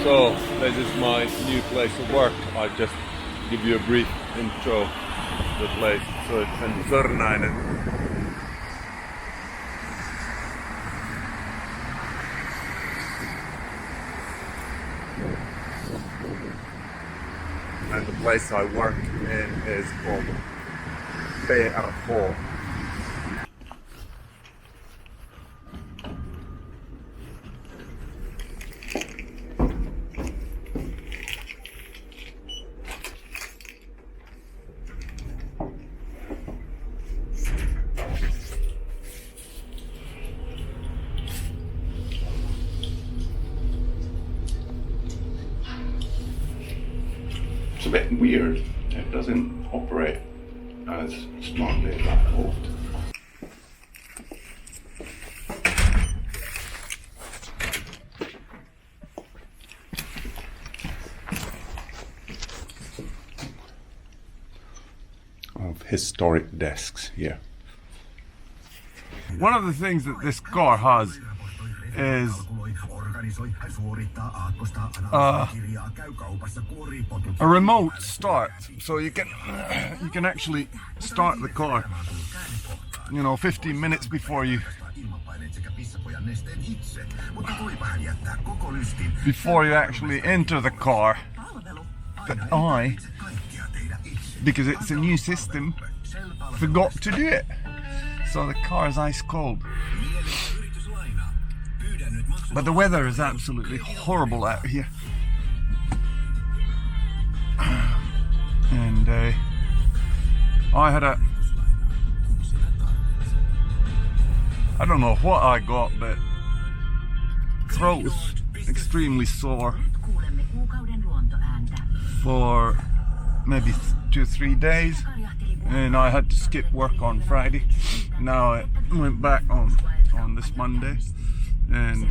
So this is my new place of work. I just give you a brief intro to the place. So it's in Sörnäinen. And the place I work in is called PRH. It's a bit weird. It doesn't operate as smartly as I hoped. Of historic desks here. One of the things that this car has is a remote start, so you can actually start the car, 15 minutes before you actually enter the car. But because it's a new system, forgot to do it. So the car is ice cold. But the weather is absolutely horrible out here. And I don't know what I got, but throat was extremely sore for maybe 2-3 days, and I had to skip work on Friday. Now I went back on this Monday, and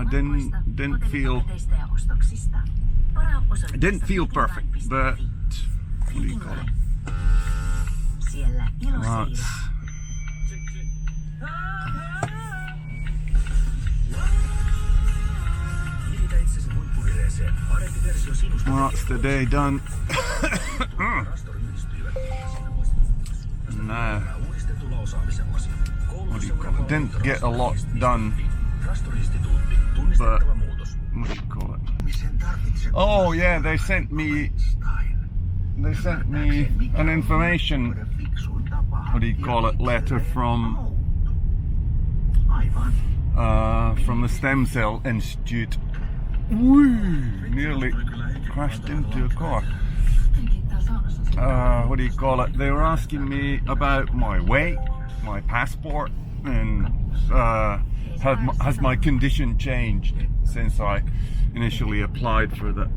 didn't feel perfect, but what do you call it? That's the day done. Nah. What do you call it? Didn't get a lot done, but what do you call it? Oh yeah, they sent me an information, what do you call it, letter from the Stem Cell Institute. Woo! Nearly crashed into a car. What do you call it? They were asking me about my weight, my passport, and has my condition changed since I initially applied for the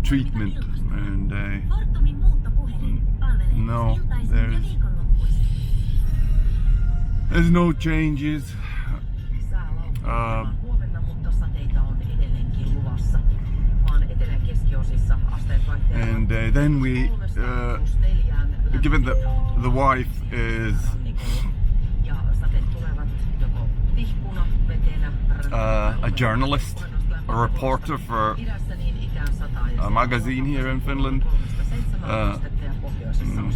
treatment, and no, there's no changes. And then we, given that the wife is a journalist, a reporter for a magazine here in Finland,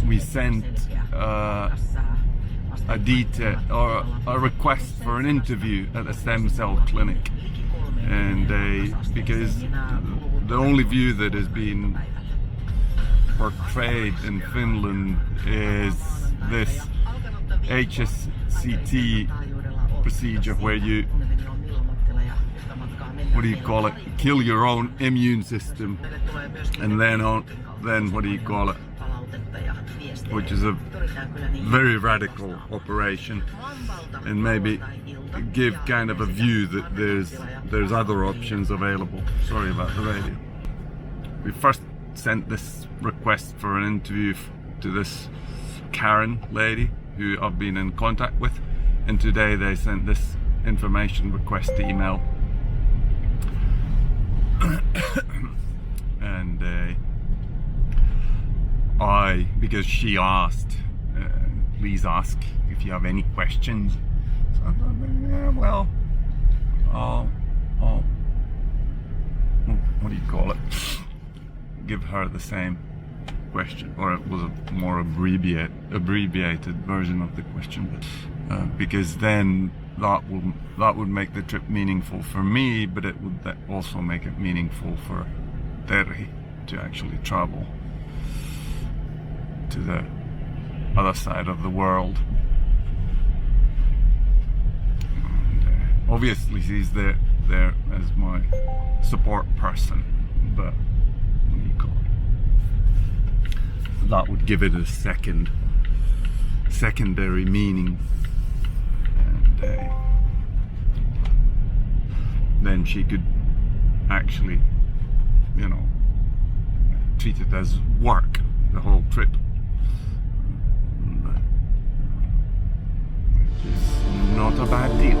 we sent a request for an interview at a stem cell clinic, and because the only view that has been portrayed in Finland is this HSCT procedure where you, what do you call it, kill your own immune system, and then what do you call it, which is a very radical operation, and maybe give kind of a view that there's other options available. Sorry about the radio. We first sent this request for an interview to this Karen lady who I've been in contact with, and today they sent this information request email. And because she asked, please ask if you have any questions. So I thought, yeah, well, I'll what do you call it? Give her the same question, or it was a more abbreviated version of the question, because then that would make the trip meaningful for me, but it would also make it meaningful for Terhi to actually travel to the other side of the world. And, obviously she's there as my support person, but what do you call it? That would give it a secondary meaning, and then she could actually, you know, treat it as work the whole trip, which is not a bad deal.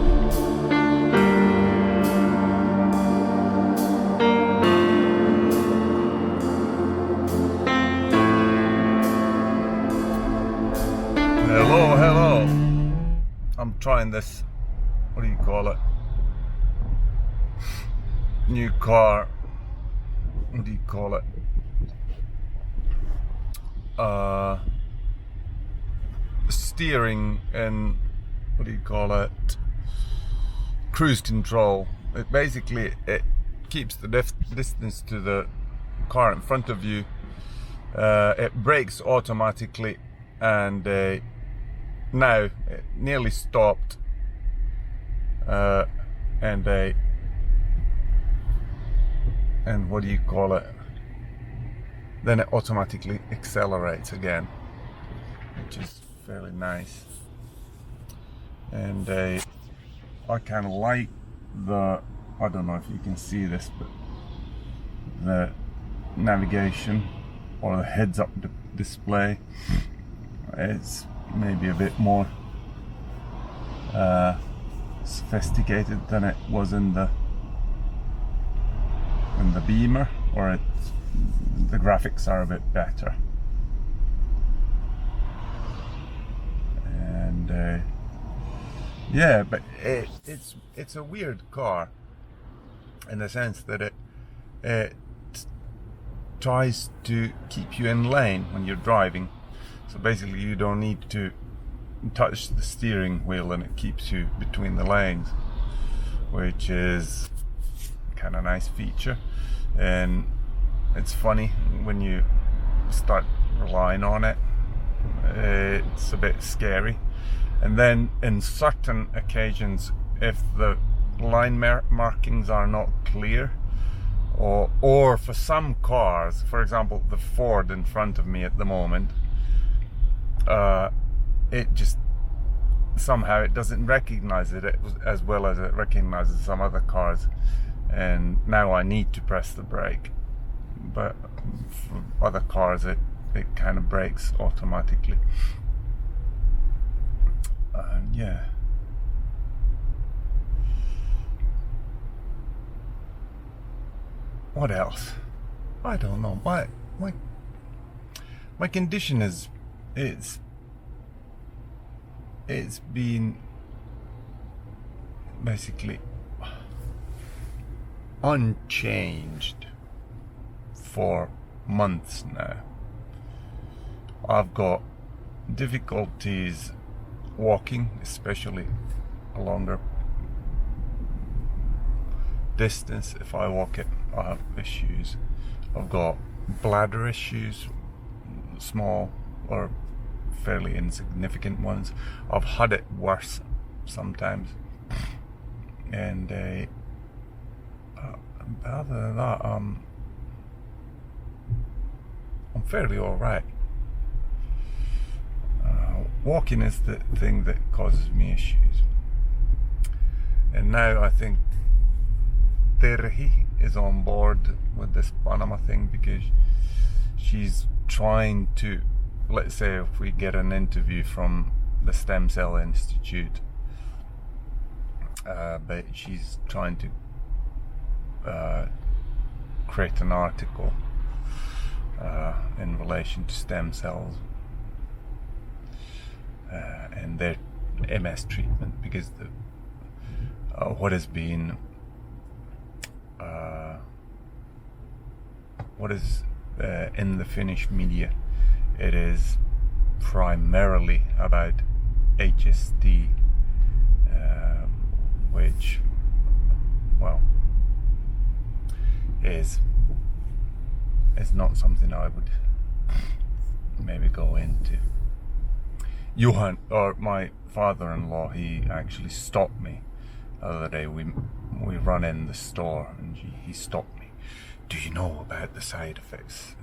Hello. I'm trying this, what do you call it? New car. What do you call it? Steering and, what do you call it? Cruise control. It basically, it keeps the distance to the car in front of you. It brakes automatically, and now it nearly stopped, and what do you call it? Then it automatically accelerates again, which is fairly nice. And I kind of like the, I don't know if you can see this, but the navigation or the heads-up display, it's maybe a bit more sophisticated than it was in the Beamer, or the graphics are a bit better. And yeah, but it's a weird car in the sense that it tries to keep you in lane when you're driving. So basically you don't need to touch the steering wheel, and it keeps you between the lanes, which is kind of nice feature. And it's funny when you start relying on it, it's a bit scary. And then in certain occasions, if the line markings are not clear, or for some cars, for example the Ford in front of me at the moment, it just somehow it doesn't recognize it as well as it recognizes some other cars, and now I need to press the brake. But for other cars it kind of brakes automatically. Yeah. What else? I don't know. My condition is, it's been basically unchanged for months now. I've got difficulties walking, especially a longer distance. If I walk it, I have issues. I've got bladder issues, small or fairly insignificant ones. I've had it worse sometimes, and other than that, I'm fairly alright. Walking is the thing that causes me issues, and now I think Terhi is on board with this Panama thing, because she's trying to, let's say if we get an interview from the Stem Cell Institute, but she's trying to create an article in relation to stem cells, in their MS treatment, because what has been what is in the Finnish media, it is primarily about HSD, which, well, is not something I would maybe go into. Johan, or my father-in-law, he actually stopped me the other day. We run in the store and he stopped me. Do you know about the side effects?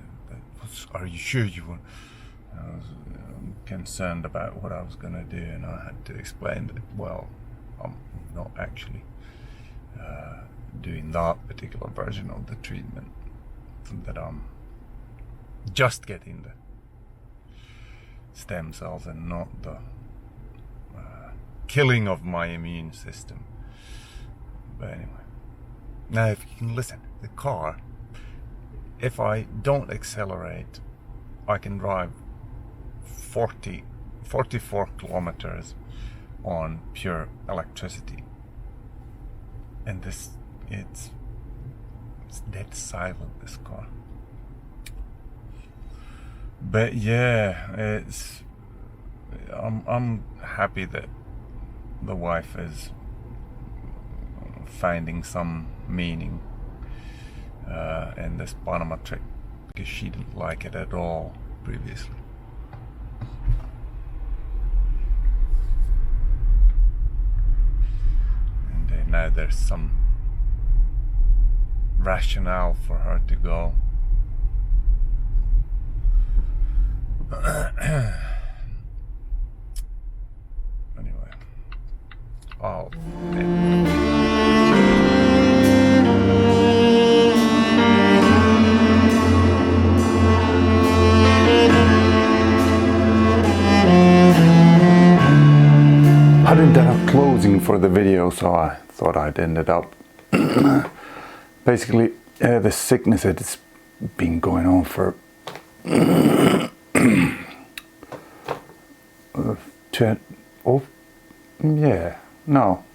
Are you sure you want? I was concerned about what I was going to do, and I had to explain that, well, I'm not actually doing that particular version of the treatment, that I'm just getting the stem cells and not the killing of my immune system. But anyway, now if you can listen, the car, if I don't accelerate, I can drive 44 kilometers on pure electricity, and it's dead silent, this car. But yeah, I'm happy that the wife is finding some meaning in this Panama trip, because she didn't like it at all previously. And now there's some rationale for her to go. Anyway, I didn't end up closing for the video, so I thought I'd ended up. Basically, the sickness has been going on for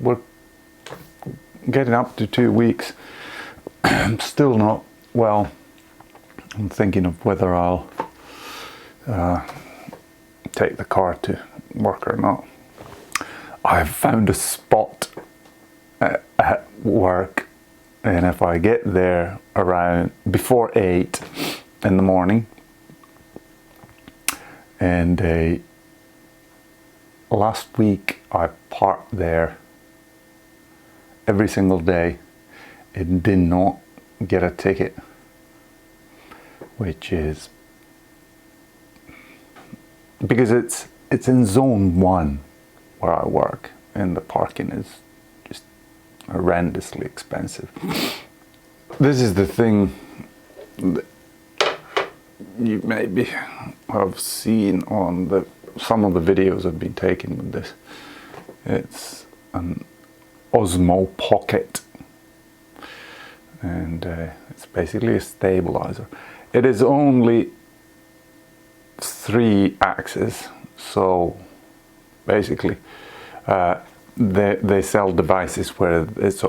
we're getting up to 2 weeks. I'm still not well. I'm thinking of whether I'll take the car to work or not. I've found a spot at work, and if I get there around before 8 in the morning, and last week I parked there every single day and did not get a ticket, which is because it's in zone 1 where I work, and the parking is just horrendously expensive. This is the thing that you maybe have seen on some of the videos I've been taking with this. It's an Osmo Pocket, and it's basically a stabilizer. It is only 3 axes, so basically they sell devices where there's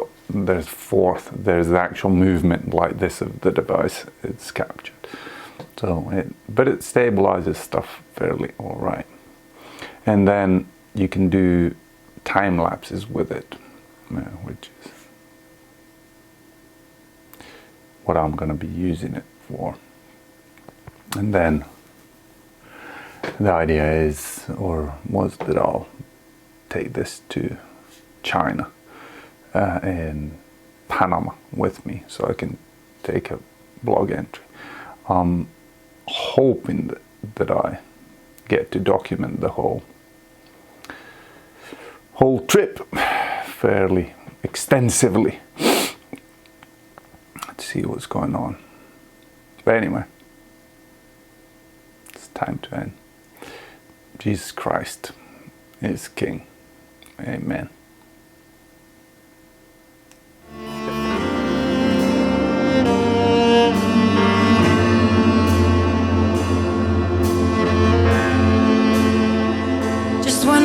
4th, there's the actual movement like this of the device, it's captured. So but it stabilizes stuff fairly alright. And then you can do time lapses with it, which is what I'm going to be using it for. And then the idea is, or was, that I'll take this to China and Panama with me, so I can take a blog entry. I'm hoping that I get to document the whole trip fairly extensively to see what's going on. But anyway, it's time to end. Jesus Christ is King. Amen. Just one